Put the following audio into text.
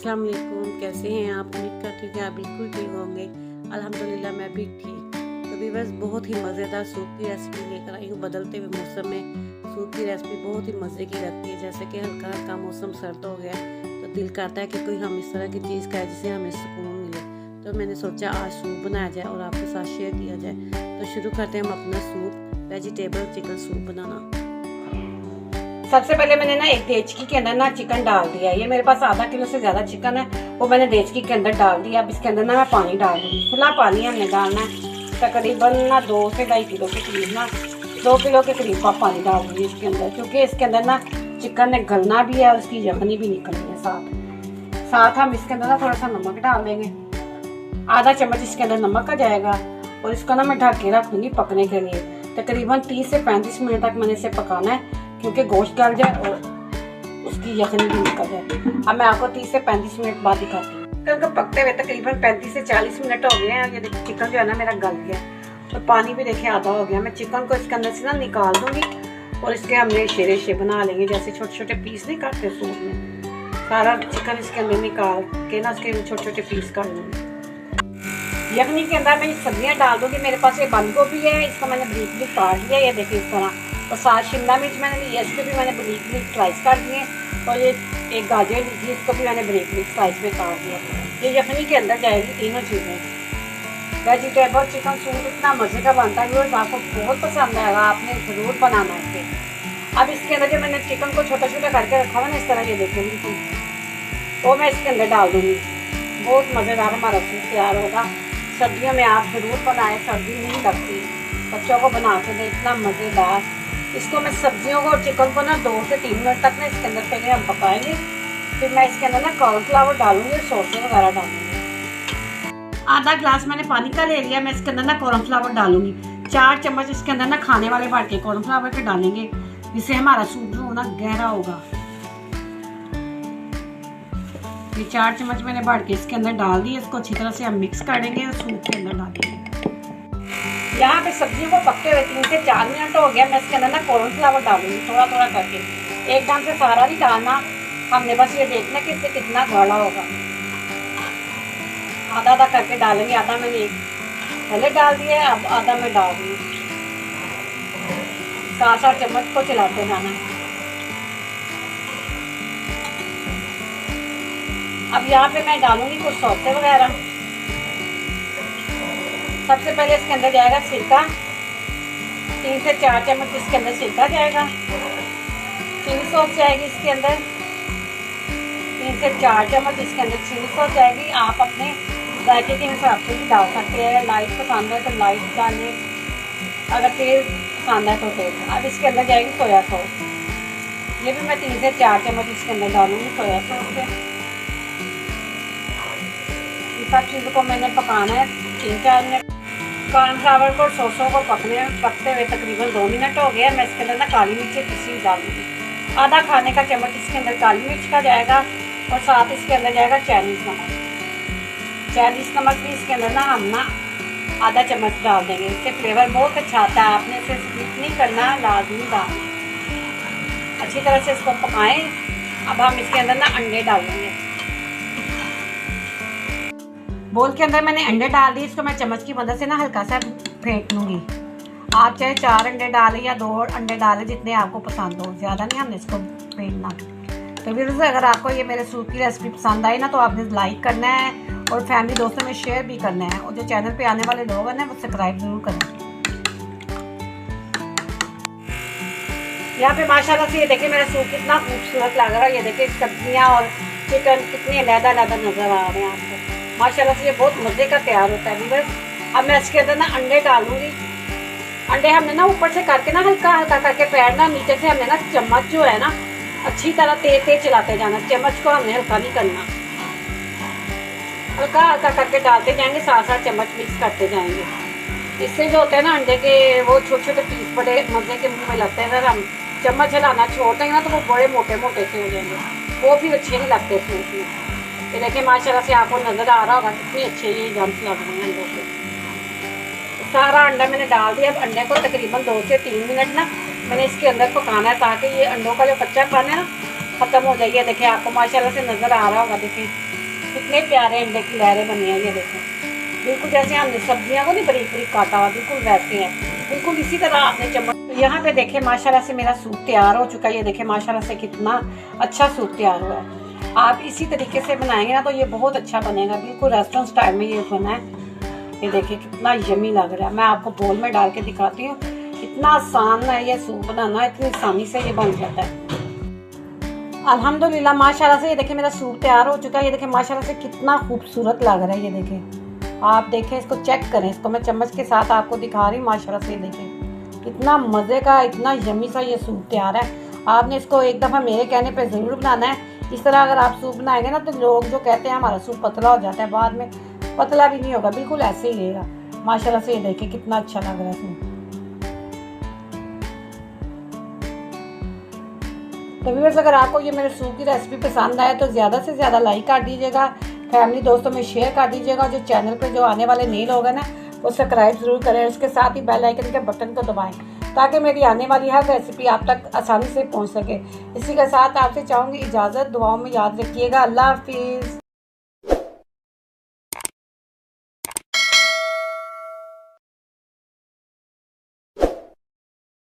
अस्सलाम वालेकुम, कैसे हैं आप? उम्मीद करती हूँ कि आप बिल्कुल ठीक होंगे। अल्हम्दुलिल्लाह मैं भी ठीक। तो व्यूअर्स, बहुत ही मज़ेदार सूप की रेसिपी लेकर आई हूँ। बदलते हुए मौसम में सूप की रेसिपी बहुत ही मज़े की लगती है। जैसे कि हल्का हल्का मौसम सर्द हो गया तो दिल करता है कि कोई हम इस तरह की चीज़ खाए जिससे हमें सुकून मिले। तो मैंने सोचा आज सूप बनाया जाए और आपके साथ शेयर किया जाए। तो शुरू करते हैं हम अपना सूप, वेजिटेबल चिकन सूप बनाना। सबसे पहले मैंने ना एक देचकी के अंदर ना चिकन डाल दिया। ये मेरे पास आधा किलो से ज्यादा चिकन है, वो मैंने देचकी के अंदर डाल दिया। अब इसके अंदर ना मैं पानी डाल दूंगी। खुला पानी हमने डालना है। तकरीबन ना 2 से 2.5 किलो के करीब ना 2 किलो के करीब का पानी डाल दूंगी इसके अंदर, क्योंकि इसके अंदर ना चिकन ने गलना भी है और उसकी यखनी भी निकलनी है। साथ हम इसके अंदर ना थोड़ा सा नमक डाल देंगे। आधा चम्मच इसके अंदर नमक आ जाएगा और इसको ना मैं ढक के रख दूंगी पकने के लिए। तकरीबन 30 से 35 मिनट तक मैंने इसे पकाना है, क्योंकि गोश्त गल जाए और उसकी यखनी भी निकल जाए। अब मैं आपको 30 से 35 मिनट बाद दिखाती हूँ। चिकन पकते हुए तकरीबन 35 से 40 मिनट हो गए हैं। ये देखिए चिकन जो है ना मेरा गल गया और पानी भी देखिए आधा हो गया। मैं चिकन को इसके अंदर से ना निकाल दूंगी और इसके हम रेशे बना लेंगे, जैसे छोटे छोटे पीस नहीं काटते सूप में। सारा चिकन इसके अंदर निकाल के ना उसके छोटे छोटे पीस काट लूँगी। यखनी के अंदर मैं सब्जियाँ डाल दूँगी। मेरे पास ये बंद गोभी है, इसको मैंने ब्रीक ब्रीक काट लिया। ये देखिए इस तरह। और साथ शिमला मिर्च मैंने ली है, इसको भी मैंने ब्रीक ब्रीक स्लाइस काट दिए। और ये एक गाजर ली थी, इसको भी मैंने ब्रीक ब्रीक स्लाइस में काट दिया। ये यखनी के अंदर जाएगी तीनों चीज़ें। वेजिटेबल चिकन सूप इतना मज़े का बनता है, वो आपको बहुत पसंद आएगा। आपने ज़रूर बनाना है इसे। अब इसके अंदर जो मैंने चिकन को छोटा छोटा करके रखा हुआ ना इस तरह, ये देखिए बिल्कुल, वो मैं इसके अंदर डाल दूँगी। बहुत मज़ेदार हमारा सूप तैयार होगा। सर्दियों में आप ज़रूर बनाएं, सर्दी नहीं लगती। बच्चों को बना के दें, इतना मज़ेदार। इसको मैं सब्जियों को और चिकन को ना 2 से 3 मिनट तक ना इसके अंदर पहले हम पकाएंगे। फिर मैं इसके अंदर ना कॉर्नफ्लावर डालूंगी और सॉसें वगैरह डालूंगी। आधा ग्लास मैंने पानी का ले लिया। मैं इसके अंदर ना कॉर्नफ्लावर डालूंगी। 4 चम्मच इसके अंदर ना खाने वाले भर के कॉर्नफ्लावर के डालेंगे, जिससे हमारा सूप जो ना गहरा होगा। ये 4 चम्मच मैंने भर के इसके अंदर डाल दी। इसको अच्छी तरह से हम मिक्स करेंगे और सूप के अंदर डालेंगे। यहाँ पे सब्जियों को पकते हुए 3 से 4 मिनट हो गया। मैं इसके अंदर ना कॉर्नफ्लावर डालूंगी थोड़ा थोड़ा करके, एकदम से सारा नहीं डालना। हमने बस ये देखना कि इससे कितना गाढ़ा होगा। आधा आधा करके डालेंगे। आधा मैंने एक पहले डाल दिया है, अब आधा मैं डाल दूँगी। 7-8 चम्मच को चलाते जाना है। अब यहाँ पे मैं डालूंगी कुछ सौसे वगैरह। सबसे पहले इसके अंदर जाएगा सिरका। 3 से 4 चम्मच इसके अंदर सिरका जाएगा। चिली सॉस जाएगी इसके अंदर। 3 से 4 चम्मच इसके अंदर चिली सॉस जाएगी। आप अपने जायके के हिसाब से भी डाल सकते हैं। लाइट पसंद है तो लाइट डालें, अगर तेज़ पसंद है तो तेज़। अब इसके अंदर जाएगी सोया सॉस। ये भी मैं 3 से 4 चम्मच इसके अंदर डालूंगी सोया सॉस से। सब चीज़ों को मैंने पकाना है 3-4 मिनट। कॉर्नफ्लावर को सॉसों को पकते हुए तकरीबन 2 मिनट हो गया। मैं इसके अंदर ना काली मिर्च पिसी डालूंगी। आधा खाने का चम्मच इसके अंदर काली मिर्च का जाएगा और साथ इसके अंदर जाएगा चाइनीज़ नमक। चाइनीज़ नमक भी इसके अंदर ना हम ना आधा चम्मच डाल देंगे। इससे फ्लेवर बहुत अच्छा आता है। आपने इसे स्किप नहीं करना, लाजमी डालना। अच्छी तरह से इसको पकाएं। अब हम इसके अंदर ना अंडे डालेंगे। बोल के अंदर मैंने अंडे डाल दिए। इसको मैं चम्मच की मदद से ना हल्का सा फेंट लूँगी। आप चाहे 4 अंडे डालें या 2 अंडे डालें, जितने आपको पसंद हो। ज़्यादा नहीं हमने इसको फेंटना। तो फिर अगर आपको ये मेरे सूप की रेसिपी पसंद आई ना तो आपने लाइक करना है और फैमिली दोस्तों में शेयर भी करना है। और जो चैनल पे आने वाले लोग हैं ना वो सब्सक्राइब जरूर करें। यहाँ पे माशाल्लाह से ये देखिए मेरा सूप कितना खूबसूरत लग रहा है। ये देखिए सब्जियाँ और चिकन कितने अलग-अलग नज़र आ रहे हैं आपको। माशाल्लाह से ये बहुत मज़े का तैयार होता है व्यूअर्स। अब मैं इसके अंदर ना अंडे डालूंगी। अंडे हमने ना ऊपर से करके ना हल्का हल्का करके पैरना, नीचे से हमने ना चम्मच जो है ना अच्छी तरह तेज चलाते जाना। चम्मच को हमने हल्का नहीं करना, हल्का हल्का करके डालते जाएंगे। 7-7 चम्मच मिक्स करते जाएंगे। इससे जो होता है ना अंडे के वो छोटे छोटे पीस बड़े मज़े के मुँह में लगते हैं। अगर हम चम्मच हिलाना छोड़ देंगे ना तो वो बड़े मोटे मोटे से हो जाएंगे, वो भी अच्छे नहीं लगते सूप में। ये देखिए माशाल्लाह से आपको नज़र आ रहा होगा कितनी अच्छे ये जम्स लग रहे हैं अंडों के। सारा अंडा मैंने डाल दिया। अब अंडे को तकरीबन 2 से 3 मिनट ना मैंने इसके अंदर पकाना है, ताकि ये अंडों का जो कच्चापन है ना ख़त्म हो जाए। देखिए आपको माशाल्लाह से नज़र आ रहा होगा। देखिए कितने प्यारे अंडे की लहरें बनी हैं, ये देखें। बिल्कुल जैसे हमने सब्जियां को नहीं बारीक बारीक काटा हुआ, बिल्कुल वैसे हैं। बिल्कुल इसी तरह आपने चम्मच। तो यहाँ पे देखें माशाल्लाह से मेरा सूप तैयार हो चुका है। ये देखें माशाल्लाह से कितना अच्छा सूप तैयार हुआ है। आप इसी तरीके से बनाएंगे ना तो ये बहुत अच्छा बनेगा, बिल्कुल रेस्टोरेंट स्टाइल में ये बना है। ये देखिए कितना यमी लग रहा है। मैं आपको बोल में डाल के दिखाती हूँ। इतना आसान है ये सूप बनाना, इतनी आसानी से ये बन जाता है। अल्हम्दुलिल्लाह माशाल्लाह से ये देखिए मेरा सूप तैयार हो चुका है। ये देखिए माशाल्लाह से कितना खूबसूरत लग रहा है। ये देखिए, आप देखें, इसको चेक करें। इसको मैं चम्मच के साथ आपको दिखा रही हूँ। माशाल्लाह से ये देखें कितना मज़े का, इतना यमी सा ये सूप तैयार है। आपने इसको एक दफ़ा मेरे कहने पे ज़रूर बनाना है। इस तरह अगर आप सूप बनाएंगे ना तो लोग जो कहते हैं हमारा सूप पतला हो जाता है, बाद में पतला भी नहीं होगा, बिल्कुल ऐसे ही रहेगा। माशाल्लाह से ये देखिए कितना अच्छा लग रहा है सूप। तो व्यूअर्स, अगर आपको ये मेरे सूप की रेसिपी पसंद आए तो ज़्यादा से ज़्यादा लाइक कर दीजिएगा, फैमिली दोस्तों में शेयर कर दीजिएगा। जो चैनल पे जो आने वाले नए लोग हैं ना वो सब्सक्राइब ज़रूर करें। उसके साथ ही बेल आइकन के बटन को दबाएं ताकि मेरी आने वाली हर रेसिपी आप तक आसानी से पहुंच सके। इसी के साथ आपसे चाहूँगी इजाज़त। दुआओं में याद रखिएगा। अल्लाह हाफिज़।